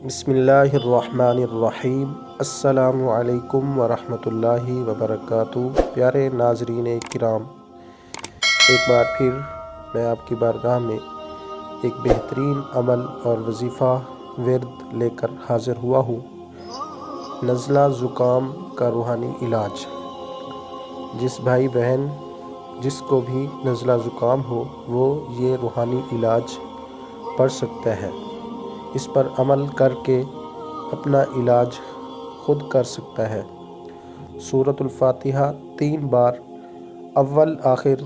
بسم اللہ الرحمن الرحیم۔ السلام علیکم ورحمۃ اللہ وبرکاتہ۔ پیارے ناظرین کرام، ایک بار پھر میں آپ کی بارگاہ میں ایک بہترین عمل اور وظیفہ ورد لے کر حاضر ہوا ہوں۔ نزلہ زکام کا روحانی علاج۔ جس بھائی بہن جس کو بھی نزلہ زکام ہو وہ یہ روحانی علاج پڑھ سکتا ہے۔ اس پر عمل کر کے اپنا علاج خود کر سکتا ہے۔ سورۃ الفاتحہ 3 بار اول آخر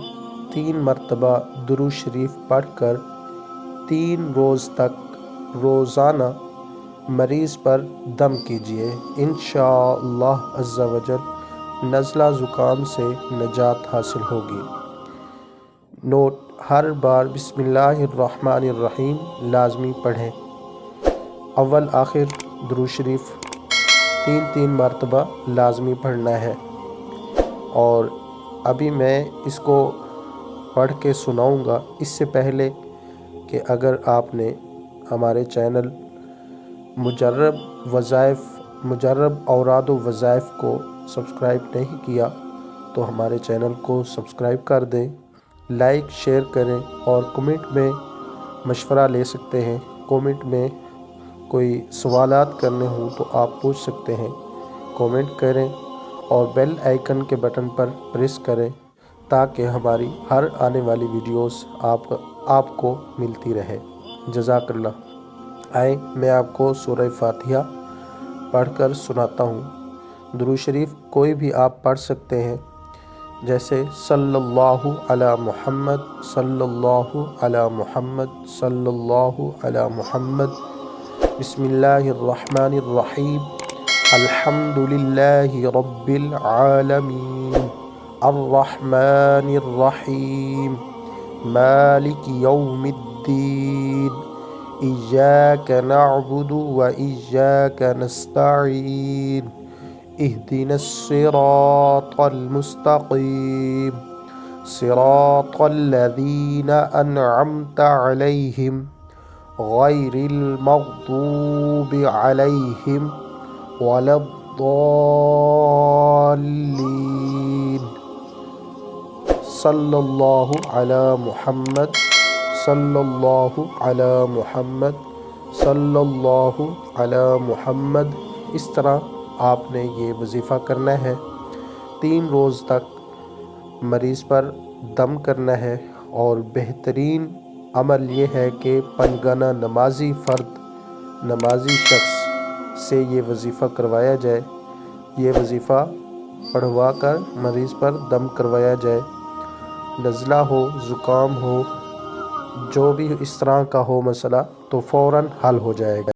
3 مرتبہ درود شریف پڑھ کر 3 روز تک روزانہ مریض پر دم کیجیے۔ انشاءاللہ عز و جل نزلہ زکام سے نجات حاصل ہوگی۔ نوٹ: ہر بار بسم اللہ الرحمن الرحیم لازمی پڑھیں۔ اول آخر درود شریف 3 مرتبہ لازمی پڑھنا ہے۔ اور ابھی میں اس کو پڑھ کے سناؤں گا۔ اس سے پہلے کہ اگر آپ نے ہمارے چینل مجرب اوراد و وظائف کو سبسکرائب نہیں کیا تو ہمارے چینل کو سبسکرائب کر دیں، لائک شیئر کریں اور کمنٹ میں مشورہ لے سکتے ہیں۔ کمنٹ میں کوئی سوالات کرنے ہوں تو آپ پوچھ سکتے ہیں، کومنٹ کریں اور بیل آئیکن کے بٹن پر پریس کریں تاکہ ہماری ہر آنے والی ویڈیوز آپ کو ملتی رہے۔ جزاک اللہ۔ آئیں میں آپ کو سورہ فاتحہ پڑھ کر سناتا ہوں۔ درود شریف کوئی بھی آپ پڑھ سکتے ہیں، جیسے صلی اللہ علی محمد، صلی اللہ علی محمد، صلی اللہ علی محمد، بسم اللہ الرحمن الرحیم، الحمد للہ رب العالمین، الرحمن الرحیم، مالک یوم الدین، ایاک نعبد و ایاک نستعین، اہدنا الصراط المستقیم، صراط الذین انعمت علیہم غیر المغضوب علیہم ولا الضالین، صلی اللہ علی محمد، صلی اللہ علی محمد، صلی اللہ علی محمد۔ اس طرح آپ نے یہ وظیفہ کرنا ہے۔ 3 روز تک مریض پر دم کرنا ہے۔ اور بہترین عمل یہ ہے کہ پنجگانہ نمازی شخص سے یہ وظیفہ کروایا جائے۔ یہ وظیفہ پڑھوا کر مریض پر دم کروایا جائے۔ نزلہ ہو، زکام ہو، جو بھی اس طرح کا ہو مسئلہ تو فوراً حل ہو جائے گا۔